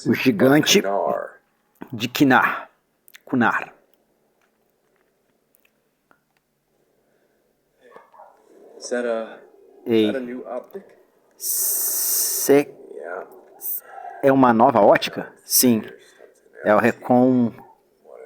o gigante de Kunar. Ei, é uma nova ótica? Sim, é o Recon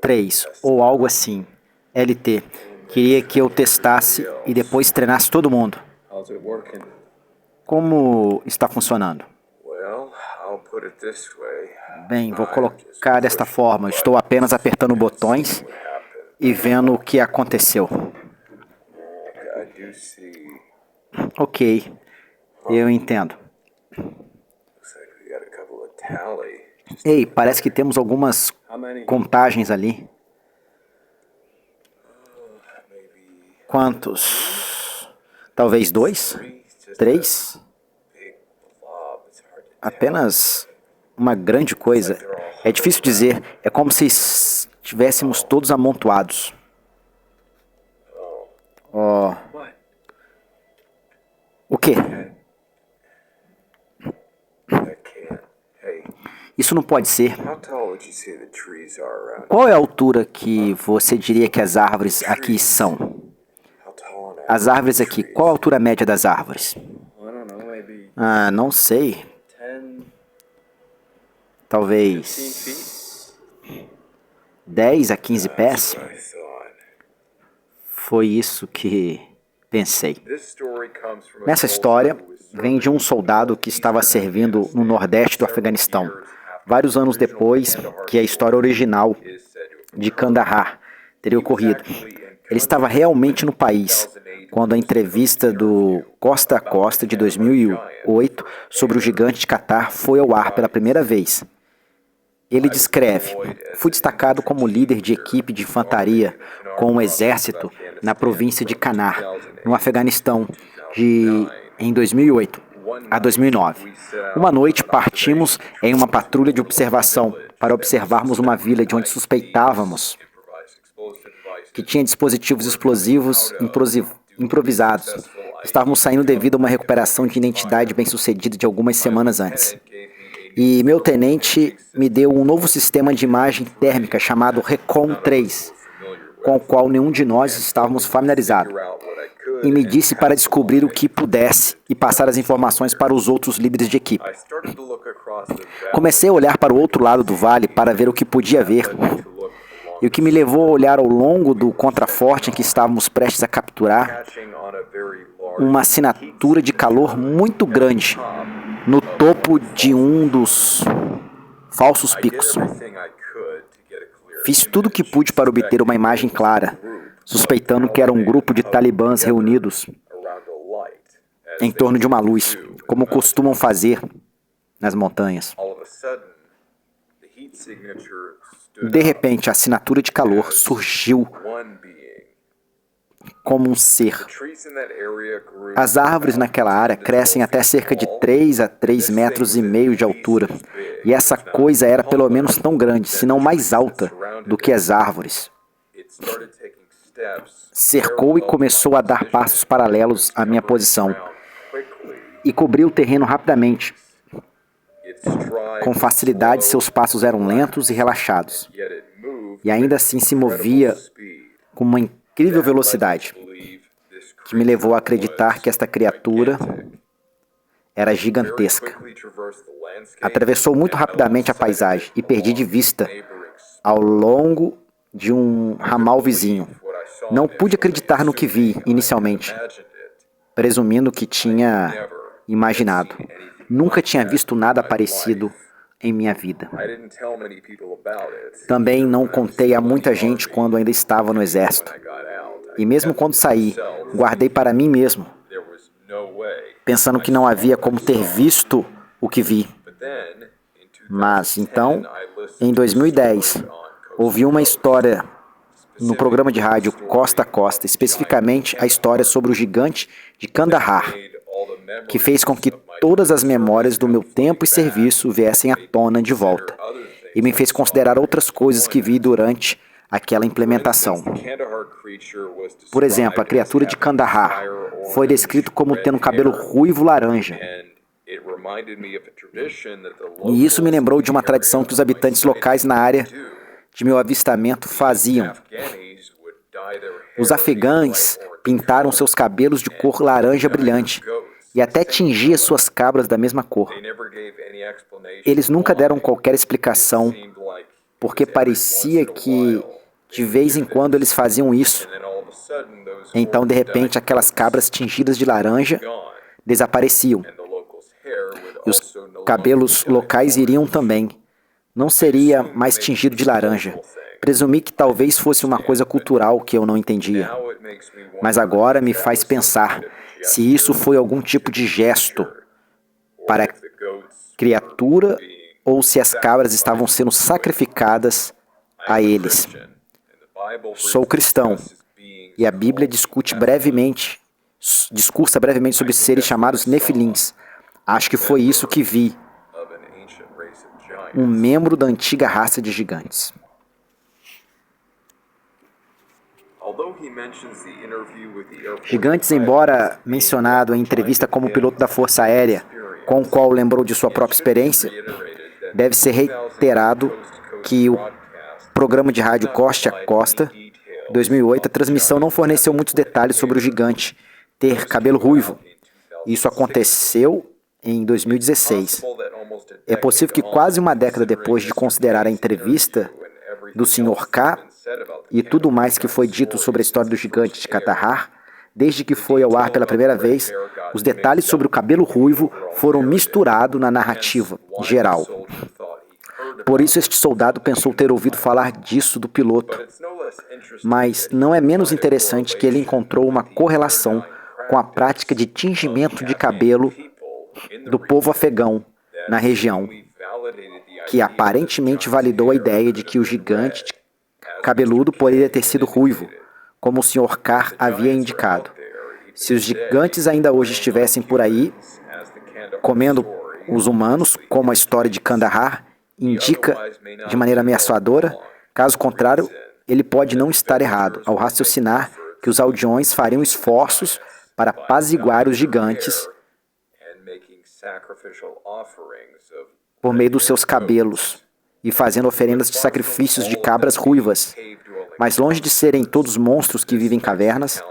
3 ou algo assim. LT. Queria que eu testasse e depois treinasse todo mundo. Como está funcionando? Bem, vou colocar desta forma. Estou apenas apertando botões e vendo o que aconteceu. Ok, eu entendo. Ei, parece que temos algumas contagens ali. Quantos? Talvez 2? 3? Apenas uma grande coisa. É difícil dizer. É como se estivéssemos todos amontoados. Oh. O quê? Isso não pode ser. Qual é a altura que você diria que as árvores aqui são? As árvores aqui, qual a altura média das árvores? Ah, não sei. Talvez 10 a 15 pés? Foi isso que pensei. Nessa história, vem de um soldado que estava servindo no nordeste do Afeganistão, vários anos depois que a história original de Kandahar teria ocorrido. Ele estava realmente no país quando a entrevista do Costa a Costa de 2008 sobre o gigante de Catar foi ao ar pela primeira vez. Ele descreve: fui destacado como líder de equipe de infantaria com o exército na província de Kanar, no Afeganistão, em 2008 a 2009. Uma noite partimos em uma patrulha de observação para observarmos uma vila de onde suspeitávamos que tinha dispositivos explosivos improvisados. Estávamos saindo devido a uma recuperação de identidade bem-sucedida de algumas semanas antes. E meu tenente me deu um novo sistema de imagem térmica chamado Recon 3, com o qual nenhum de nós estávamos familiarizados. E me disse para descobrir o que pudesse e passar as informações para os outros líderes de equipe. Comecei a olhar para o outro lado do vale para ver o que podia ver. E o que me levou a olhar ao longo do contraforte em que estávamos prestes a capturar uma assinatura de calor muito grande no topo de um dos falsos picos. Fiz tudo o que pude para obter uma imagem clara, suspeitando que era um grupo de talibãs reunidos em torno de uma luz, como costumam fazer nas montanhas. De repente, a assinatura de calor surgiu como um ser. As árvores naquela área crescem até cerca de 3 a 3,5 metros de altura. E essa coisa era pelo menos tão grande, se não mais alta, do que as árvores. Cercou e começou a dar passos paralelos à minha posição. E cobriu o terreno rapidamente. Com facilidade, seus passos eram lentos e relaxados. E ainda assim se movia com uma incrível velocidade, que me levou a acreditar que esta criatura era gigantesca. Atravessou muito rapidamente a paisagem e perdi de vista ao longo de um ramal vizinho. Não pude acreditar no que vi inicialmente, presumindo que tinha imaginado. Nunca tinha visto nada parecido em minha vida. Também não contei a muita gente quando ainda estava no exército. E mesmo quando saí, guardei para mim mesmo, pensando que não havia como ter visto o que vi. Mas, então, em 2010, ouvi uma história no programa de rádio Costa a Costa, especificamente a história sobre o gigante de Kandahar, que fez com que todas as memórias do meu tempo e serviço viessem à tona de volta, e me fez considerar outras coisas que vi durante aquela implementação. Por exemplo, a criatura de Kandahar foi descrito como tendo cabelo ruivo laranja E isso me lembrou de uma tradição que os habitantes locais na área de meu avistamento faziam. Os afegães pintaram seus cabelos de cor laranja brilhante e até tingia suas cabras da mesma cor. Eles nunca deram qualquer explicação, porque parecia que de vez em quando eles faziam isso. Então, de repente, aquelas cabras tingidas de laranja desapareciam. E os cabelos locais iriam também. Não seria mais tingido de laranja. Presumi que talvez fosse uma coisa cultural que eu não entendia. Mas agora me faz pensar se isso foi algum tipo de gesto para a criatura ou se as cabras estavam sendo sacrificadas a eles. Sou cristão e a Bíblia discursa brevemente sobre seres chamados nefilins. Acho que foi isso que vi. Um membro da antiga raça de gigantes. Gigantes, embora mencionado em entrevista como piloto da Força Aérea, com o qual lembrou de sua própria experiência, deve ser reiterado que o programa de rádio Costa a Costa, 2008, a transmissão não forneceu muitos detalhes sobre o gigante ter cabelo ruivo. Isso aconteceu em 2016. É possível que quase uma década depois de considerar a entrevista do Sr. K e tudo mais que foi dito sobre a história do gigante de Kandahar, desde que foi ao ar pela primeira vez, os detalhes sobre o cabelo ruivo foram misturados na narrativa geral. Por isso este soldado pensou ter ouvido falar disso do piloto. Mas não é menos interessante que ele encontrou uma correlação com a prática de tingimento de cabelo do povo afegão na região, que aparentemente validou a ideia de que o gigante cabeludo poderia ter sido ruivo, como o Sr. Carr havia indicado. Se os gigantes ainda hoje estivessem por aí, comendo os humanos, como a história de Kandahar indica de maneira ameaçadora, caso contrário, ele pode não estar errado ao raciocinar que os aldeões fariam esforços para apaziguar os gigantes por meio dos seus cabelos e fazendo oferendas de sacrifícios de cabras ruivas. Mas longe de serem todos monstros que vivem em cavernas,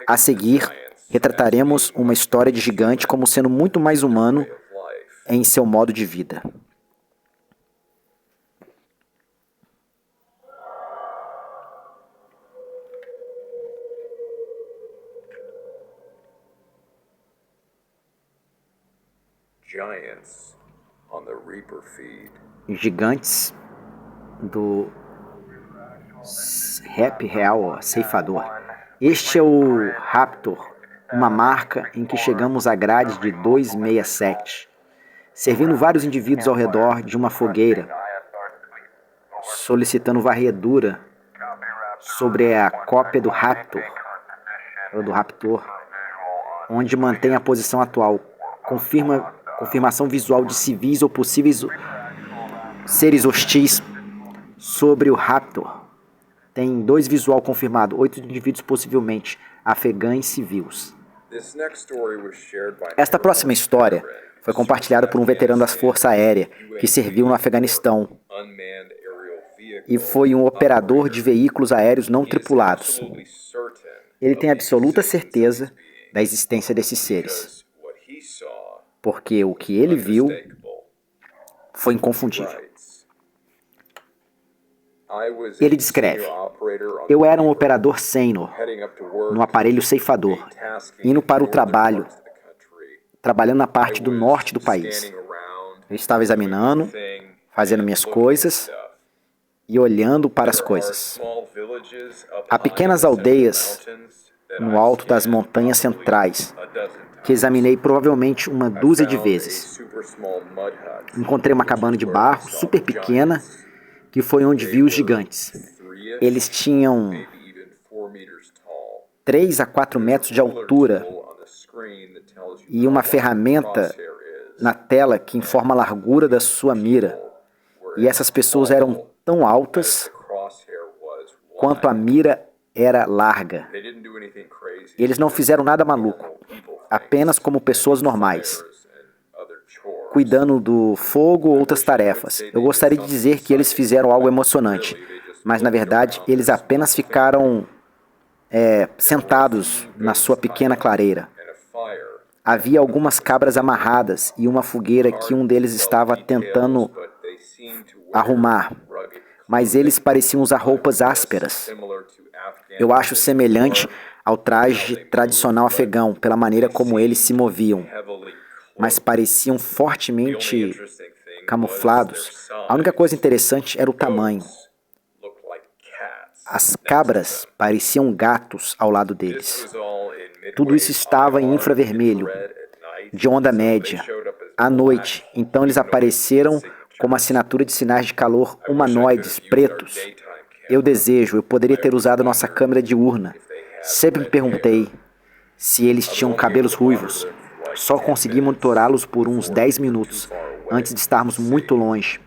a seguir retrataremos uma história de gigante como sendo muito mais humano em seu modo de vida. Gigantes do rap real ceifador. Este é o Raptor, uma marca em que chegamos à grade de 267, servindo vários indivíduos ao redor de uma fogueira, solicitando varredura sobre a cópia do Raptor, onde mantém a posição atual. Confirmação visual de civis ou possíveis seres hostis sobre o Raptor. Tem 2 visual confirmado, 8 indivíduos possivelmente afegães civis. Esta próxima história foi compartilhada por um veterano das Forças Aéreas que serviu no Afeganistão e foi um operador de veículos aéreos não tripulados. Ele tem absoluta certeza da existência desses seres, porque o que ele viu foi inconfundível. Ele descreve: eu era um operador sênior no aparelho ceifador, indo para o trabalho, trabalhando na parte do norte do país. Eu estava examinando, fazendo minhas coisas e olhando para as coisas. Há pequenas aldeias no alto das montanhas centrais, que examinei provavelmente uma dúzia de vezes. Encontrei uma cabana de barro super pequena, que foi onde vi os gigantes. Eles tinham 3 a 4 metros de altura e uma ferramenta na tela que informa a largura da sua mira. E essas pessoas eram tão altas quanto a mira era larga. Eles não fizeram nada maluco, apenas como pessoas normais. cuidando do fogo ou outras tarefas. Eu gostaria de dizer que eles fizeram algo emocionante, mas na verdade eles apenas ficaram sentados na sua pequena clareira. Havia algumas cabras amarradas e uma fogueira que um deles estava tentando arrumar, mas eles pareciam usar roupas ásperas. Eu acho semelhante ao traje tradicional afegão, pela maneira como eles se moviam, mas pareciam fortemente camuflados. A única coisa interessante era o tamanho. As cabras pareciam gatos ao lado deles. Tudo isso estava em infravermelho, de onda média, à noite. Então eles apareceram com uma assinatura de sinais de calor humanoides, pretos. Eu poderia ter usado nossa câmera diurna. Sempre me perguntei se eles tinham cabelos ruivos. Só consegui monitorá-los por uns 10 minutos, antes de estarmos muito longe.